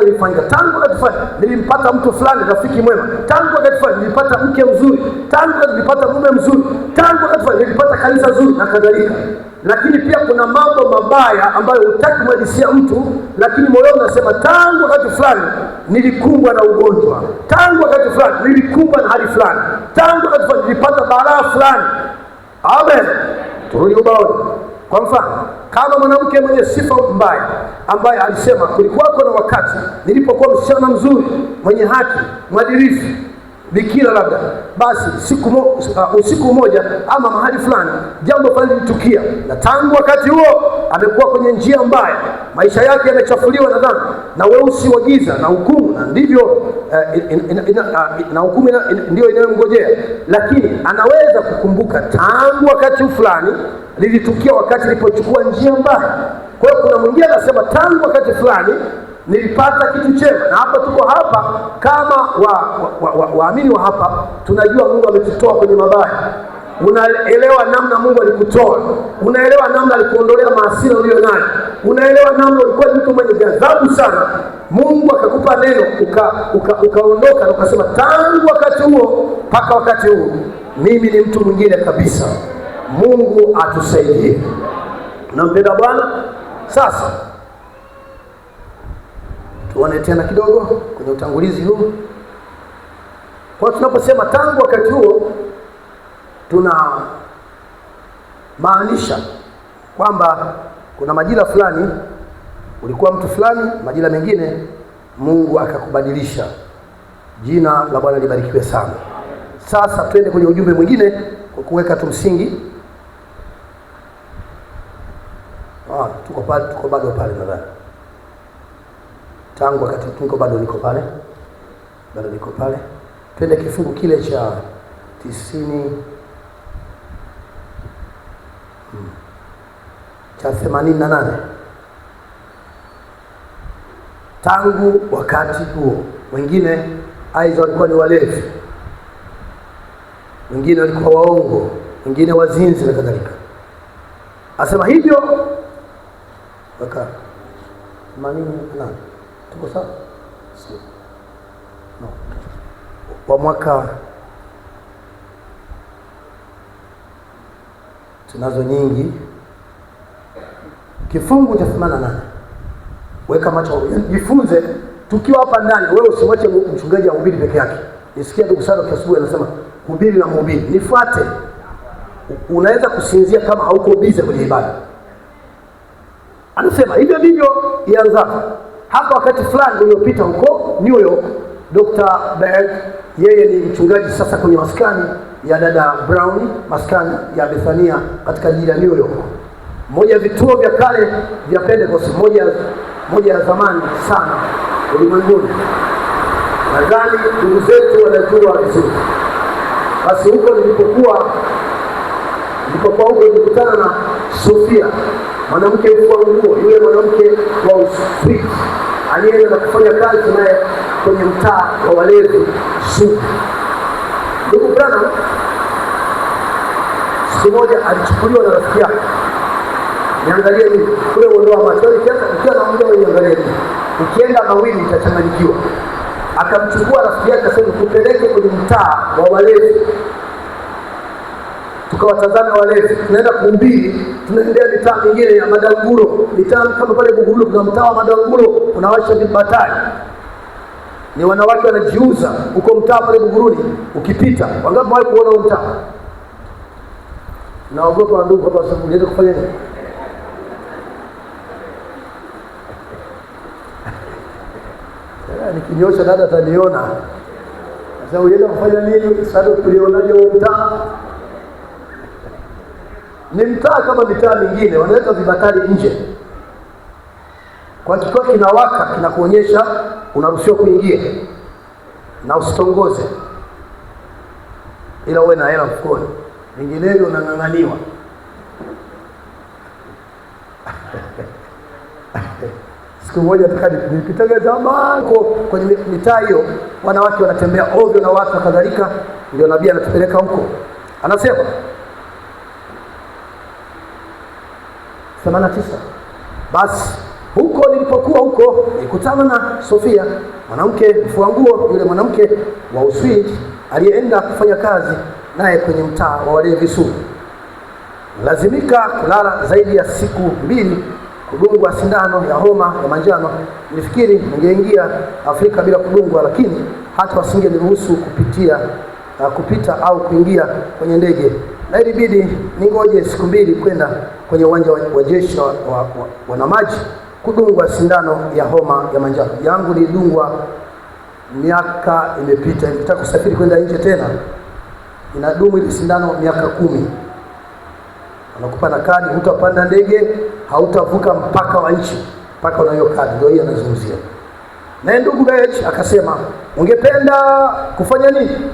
lilifanyika, tangu wakati fulani nilimpata mtu fulani rafiki mwema, tangu wakati fulani nilipata mke mzuri, tangu wakati nilipata mume mzuri, tangu wakati fulani nilipata kanisa zuri na kadhalika. Lakini pia kuna mambo mabaya ambayo hutaki kumhadithia mtu, lakini moyoni unasema tangu wakati fulani nilikumbwa na ugonjwa, tangu wakati fulani nilikumbwa na hali fulani, tangu wakati fulani nilipata balaa fulani. Amen. Turudi ubaoni. Kwa mfano, kama mwanamke mwenye sifa mbaya ambaye alisema kulikuwako na wakati nilipokuwa msichana mzuri, mwenye haki, mwadilifu, bikira labda, basi usiku moja ama mahali fulani jambo fulani lilitukia, na tangu wakati huo amekuwa kwenye njia mbaya, maisha yake yamechafuliwa na dhambi na weusi wa giza na hukumu, na ndivyo na hukumu ndio inayomngojea. Lakini anaweza kukumbuka tangu wakati fulani lilitukia, wakati nilipochukua njia mbaya. Kwa hiyo kuna mwingine anasema tangu wakati fulani nilipata kitu chema. Na hapa tuko hapa kama waamini wa hapa, tunajua Mungu ametutoa kwenye mabaya. Unaelewa namna Mungu alikutoa, unaelewa namna alikuondolea maasira ulio nayo, unaelewa namna ulikuwa mtu mwenye ghadhabu sana, Mungu akakupa neno ukaondoka na ukasema tangu wakati huo mpaka wakati huu mimi ni mtu mwingine kabisa. Mungu atusaidie. Nampenda Bwana. Sasa tuone tena kidogo kwenye utangulizi huu. Kwa tunaposema tangu wakati huo, tuna maanisha kwamba kuna majira fulani ulikuwa mtu fulani, majira mengine Mungu akakubadilisha. Jina la Bwana libarikiwe sana. Sasa twende kwenye ujumbe mwingine kwa kuweka tu msingi. Tuko bado pale nadhani. Tangu wakati niko niko pale. Twende kifungu kile cha 88. Tangu wakati huo, wengine aidha walikuwa ni walevi, wengine walikuwa waongo, wengine wazinzi na kadhalika. Asema hivyo waka 88. Tuko sawa? Sio. No. Kwa mwaka tunazo nyingi. Kifungu cha 88. Weka macho, jifunze tukiwa hapa ndani. Wewe usimwache mchungaji ahubiri peke yake. Nisikia ndugu sana asubuhi anasema hubiri na mhubiri. Nifuate. Unaweza kusinzia kama hauko busy kwenye ibada. Anasema hivyo ndivyo ianza. Hapa wakati fulani uliopita huko New York, Dr. Berg, yeye ni mchungaji sasa kwenye maskani ya dada Brown, maskani ya Bethania katika jiji la New York. Moja ya vituo vya kale vya Pentecost, moja ya zamani sana ulimwenguni. Nadhani ndugu zetu wanajua vizuri. Basi huko nilipokuwa huko nilikutana na Sofia, mwanamke mfua nguo, yule mwanamke wa Uswisi aliyeenda na kufanya kazi naye kwenye mtaa wa walevi sugu. Ndugu Branham siku moja alichukuliwa na rafiki yake. Niangalie mimi kule uondoa macho, ukiwa na muda niangalie mimi, ukienda mawili utachanganyikiwa. Akamchukua rafiki yake akasema kupeleke kwenye mtaa wa walevi. Tukawatazama walevi, tunaenda kuhubiri, tunaendea mitaa mingine ya Madanguro, mitaa kama pale Buguruni kuna mtaa wa Madanguro unawasha vibatari. Ni wanawake wanajiuza huko mtaa pale Buguruni ukipita. Wangapi wao kuona huo mtaa? Naogopa ndugu hapa sababu niende kufanya nini? Nikinyosha dada ataniona. Sasa unaenda kufanya nini? Sasa tulionaje huo mtaa? Ni mtaa kama mitaa mingine, wanaweka vibatari nje. Kwa kikiwa kinawaka kinakuonyesha unaruhusiwa kuingia na usitongoze, ila uwe na hela mfukoni, vinginevyo unang'ang'aniwa. Siku moja nilipitaga zamani kwenye mitaa hiyo, wanawake wanatembea ovyo na watu kadhalika, ndio nabii anatupeleka huko. Anasema 89. Basi huko nilipokuwa huko nilikutana na Sofia, mwanamke mfua nguo, yule mwanamke wa Uswidi aliyeenda kufanya kazi naye kwenye mtaa wa walevi sugu. Lazimika kulala zaidi ya siku 2, kudungwa sindano ya homa ya manjano. Nilifikiri ningeingia Afrika bila kudungwa, lakini hata wasingeniruhusu kupita au kuingia kwenye ndege, na ilibidi ningoje siku 2 kwenda kwenye uwanja wa jeshi wanamaji kudungwa sindano ya homa ya manjano. Yangu nilidungwa miaka imepita, nilitaka kusafiri kwenda nje tena, inadumu ile sindano miaka 10. Anakupa na kadi, hutapanda ndege, hautavuka mpaka wa nchi mpaka unayo kadi. Ndio hiyo anazungumzia. Na ndugu Bech akasema, ungependa kufanya nini?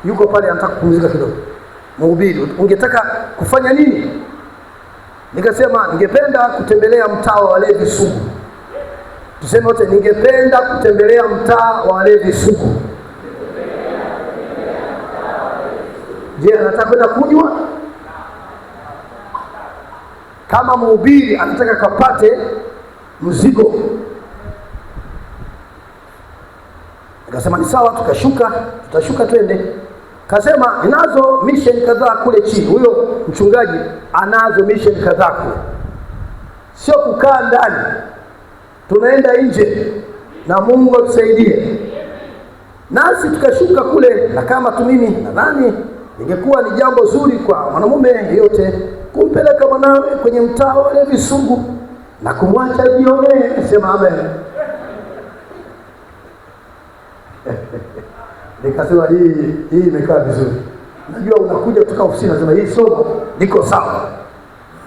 Yuko pale anataka kupumzika kidogo. Mhubiri, ungetaka kufanya nini? Nikasema ningependa kutembelea mtaa wa walevi sugu. Tuseme wote, ningependa kutembelea mtaa wa walevi sugu. Je, anataka kwenda kunywa? Kama mhubiri anataka kapate mzigo. Nikasema ni sawa, tutashuka twende. Kasema ninazo mission kadhaa kule chini. Huyo mchungaji anazo mission kadhaa kule, sio kukaa ndani, tunaenda nje na Mungu atusaidie. Nasi tukashuka kule, na kama tu mimi nadhani ingekuwa ni jambo zuri kwa mwanamume yeyote kumpeleka mwanawe kwenye mtaa wa walevi sugu na kumwacha jione. Sema amen. Nikasema hii imekaa vizuri. Najua unakuja kutoka ofisini unasema hii somo liko sawa.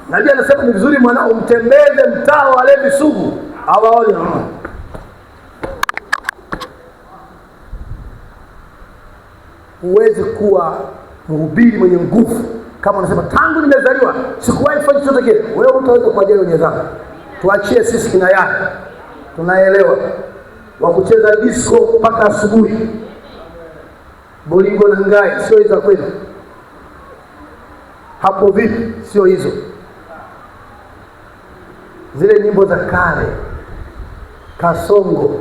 Najua anasema ni vizuri mwanao umtembeze mtaa wa walevi sugu awaone. Huwezi kuwa mhubiri mwenye nguvu kama unasema tangu nimezaliwa sikuwahi kufanya chochote kile. Wewe utaweza kuajiri wenye dhambi. Tuachie sisi kina yake. Tunaelewa. Wa kucheza disco mpaka asubuhi. Bolingo na ngai sio hizo kweli. Hapo vipi? Sio hizo. Zile nyimbo za kale. Kasongo.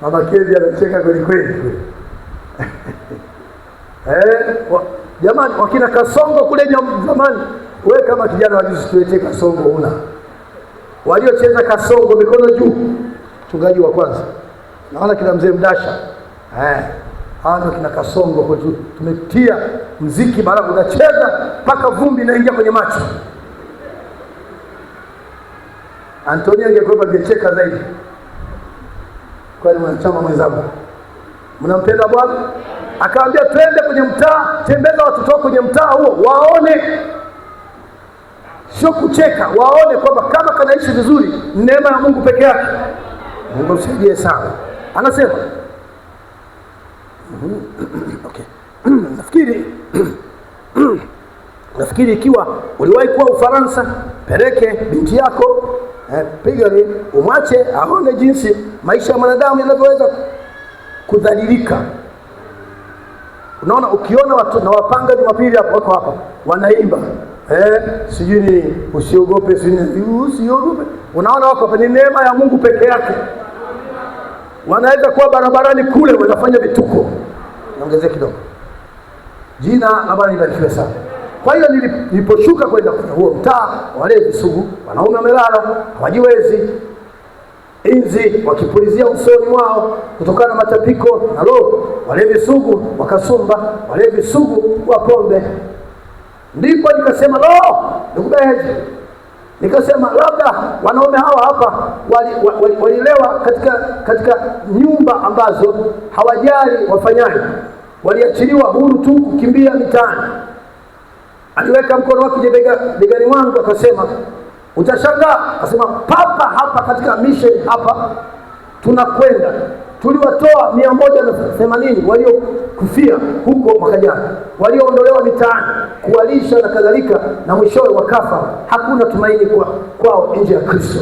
Mama Kezi anacheka kweli kweli. Jamani, wakina Kasongo kule zamani. Wewe kama kijana wa juzi tuletee Kasongo una. Waliocheza Kasongo mikono juu. Mchungaji wa kwanza. Naona kina mzee Mdasha. Hao ndio kina Kasongo kwa juu. Tumetia muziki mara unacheza mpaka vumbi inaingia kwenye macho. Antonio angekuwa angecheka zaidi. Kwani mwanachama mwenzangu, mnampenda Bwana? Akaambia twende kwenye mtaa, tembeza watoto wako kwenye mtaa huo waone, sio kucheka, waone kwamba kama kanaishi vizuri neema ya Mungu peke yake. Mungu msaidie sana. Anasema okay. Nafikiri ikiwa uliwahi kuwa Ufaransa, peleke binti yako pigani, umwache aone jinsi maisha ya mwanadamu yanavyoweza kudhalilika. Unaona, ukiona watu na wapanga Jumapili hapo wako hapa wanaimba sijui ni usiogope, usiogope. Unaona wako hapa, ni neema ya Mungu peke yake. Wanaweza kuwa barabarani kule wanafanya vituko. Naongezea kidogo. Jina la Bwana libarikiwe sana. Kwa hiyo niliposhuka kwenda kwenye huo mtaa walevi sugu, wanaume wamelala, hawajiwezi, inzi wakipulizia usoni mwao kutokana na matapiko na roho, walevi sugu wakasumba, walevi sugu wa pombe. Ndipo nikasema ndugu Beheji, nikasema labda wanaume hawa hapa walilewa katika nyumba ambazo hawajali wafanyaji, waliachiliwa huru tu kukimbia mitaani. Aliweka mkono wake begani mwangu akasema, utashangaa. Akasema papa hapa katika mission hapa tunakwenda, tuliwatoa 180 waliokufia huko mwaka jana, walioondolewa mitaani, kuwalisha na kadhalika, na mwishowe wakafa. Hakuna tumaini kwao nje ya Kristo.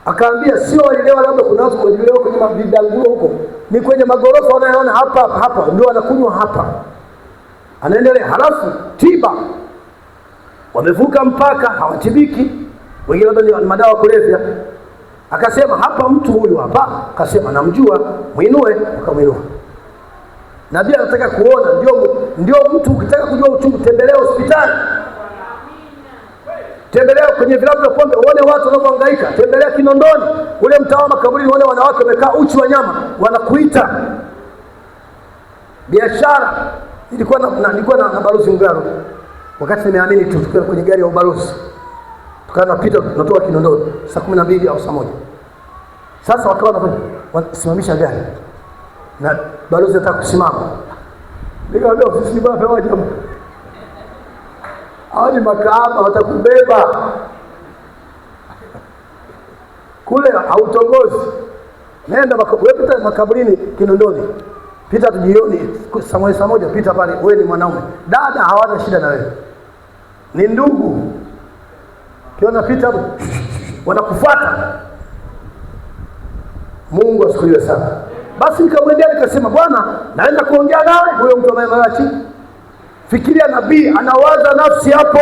Akaambia sio walilewa labda kuna watu walilewa kwenye vidangulo huko, ni kwenye magorofa wanayoona hapa ndio wanakunywa hapa. anaendelea. Halafu tiba, wamevuka mpaka, hawatibiki, wengine labda ni madawa kulevya. Akasema hapa mtu huyu hapa, akasema namjua, muinue. Akamwinua. Nabii anataka kuona, ndio mtu ukitaka kujua uchungu, tembelea hospitali. Tembelea kwenye vilabu vya pombe uone watu wanavyohangaika. Tembelea Kinondoni, ule mtaa wa makaburi, uone wanawake wamekaa uchi wa nyama, wanakuita. Biashara, nilikuwa na balozi Ngaro. Wakati nimeamini tukiwa kwenye gari ya ubalozi. Tunapita tunatoka Kinondoni saa 12 au saa 1. Sasa wakawa wanasimamisha gari. Na balozi anataka kusimama. Nikamwambia ofisi baba waje hapa. Hao ni makahaba watakubeba. Kule hautongozi. Nenda pita makaburini Kinondoni. Pita tujioni saa 1 pita pale, wewe ni mwanaume. Dada hawana shida na wewe. Ni ndugu. Kiona pita wanakufuata. Mungu asifiwe sana. Basi nikamwendea nikasema, Bwana, naenda kuongea nawe. Huyo mtu amelala chini. Fikiria nabii anawaza nafsi hapo.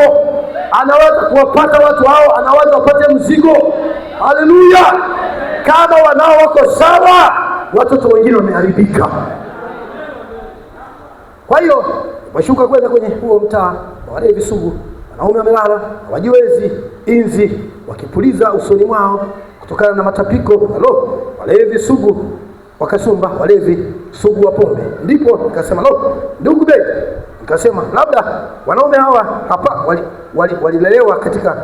Anawaza kuwapata watu hao, anawaza wapate mzigo. Haleluya! Kama wanao wako sawa, watoto wengine wameharibika. Kwa hiyo washuka kwenda kwenye huo mtaa, walevi sugu, wanaume wamelala, hawajiwezi, inzi wakipuliza usoni mwao kutokana na matapiko. Walevi sugu wakasumba, walevi sugu wa pombe. Ndipo nikasema, ndugu bebe, nikasema labda wanaume hawa hapa walilelewa katika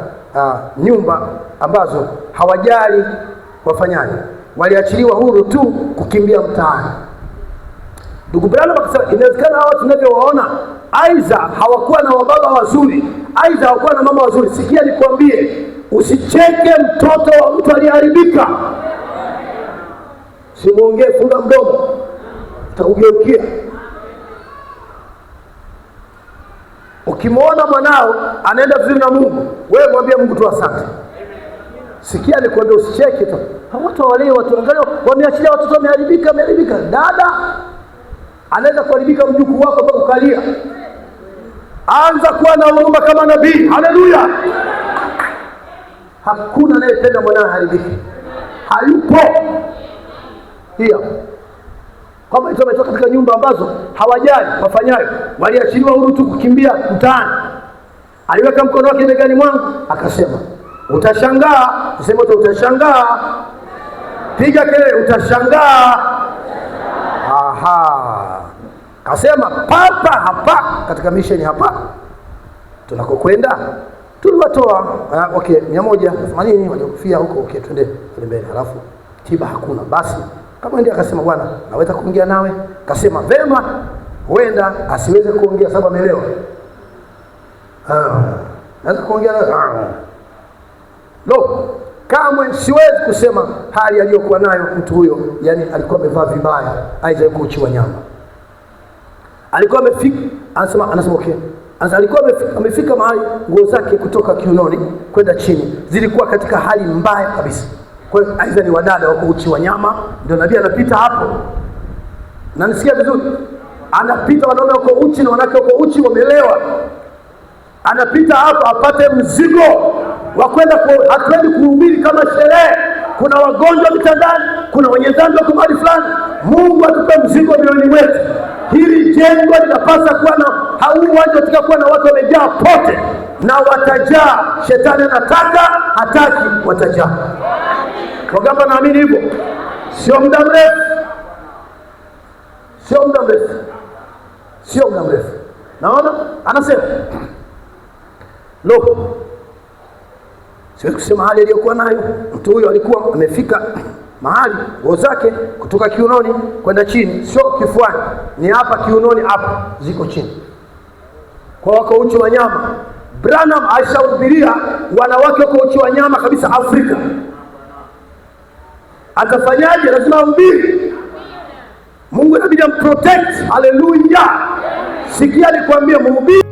nyumba ambazo hawajali wafanyaji, waliachiliwa huru tu kukimbia mtaani. Ndugu Branham akasema inawezekana hawa tunavyowaona aidha hawakuwa na wababa wazuri, aidha hawakuwa na mama wazuri. Sikia nikwambie, usicheke mtoto wa mtu aliyeharibika. Simuongee, funga mdomo, utakugeukia. Ukimwona mwanao anaenda vizuri na Mungu, wewe mwambie Mungu tu asante. Sikia nikwambie, usicheke tu. Watu wale watu angalia wameachilia watoto wameharibika. Dada anaweza kuharibika mjukuu wako mpaka ukalia. Anza kuwa na huruma kama nabii. Haleluya! Hakuna anayependa mwanae haribiki. Hayupo. Hiyo. Kama hizo wametoka katika nyumba ambazo hawajali wafanyayo, waliachiliwa huru tu kukimbia mtaani. Aliweka mkono wake begani mwangu akasema, utashangaa. Useme utashangaa. Piga kelele, utashangaa. Aha. Kasema papa hapa katika mission hapa tunakokwenda tuliwatoa 180 waliokufia huko. Twende mbele. Halafu tiba hakuna. Basi kama ndiye akasema, Bwana, naweza kuongea nawe. Kasema vema, huenda asiweze kuongea sababu amelewa. Naweza kuongea nawe. Kamwe siwezi kusema hali aliyokuwa nayo mtu huyo. Yani alikuwa amevaa vibaya, aidha yuko uchi wa nyama. Alikuwa amefika, anasema alikuwa amefika mahali nguo zake kutoka kiunoni kwenda chini zilikuwa katika hali mbaya kabisa. Kwa hiyo aidha ni wadada wako uchi wa nyama, ndio nabii anapita hapo. Na nisikia vizuri, anapita wanaume wako uchi na wanawake wako uchi wamelewa. Anapita hapo apate mzigo wa kwenda hatuendi kuhubiri kama sherehe. Kuna wagonjwa mitandani, kuna wenye dhambi wako mahali fulani. Mungu atupe mzigo mioyoni mwetu. Hili jengo linapaswa kuwa na uwanja unataka kuwa na watu wamejaa pote, na watajaa. Shetani anataka, hataki, watajaa. Kwa naamini hivyo. Sio muda mrefu. Naona anasema siwezi kusema hali aliyokuwa nayo mtu huyo. Alikuwa amefika mahali nguo zake kutoka kiunoni kwenda chini, sio kifuani, ni hapa kiunoni, hapa ziko chini, kwa wako uchi wa nyama. Branham alishahubiria wanawake wako uchi wa nyama kabisa Afrika. Atafanyaje? Lazima ahubiri. Mungu inabidi amprotect. Haleluya! Sikia nikwambie, mhubiri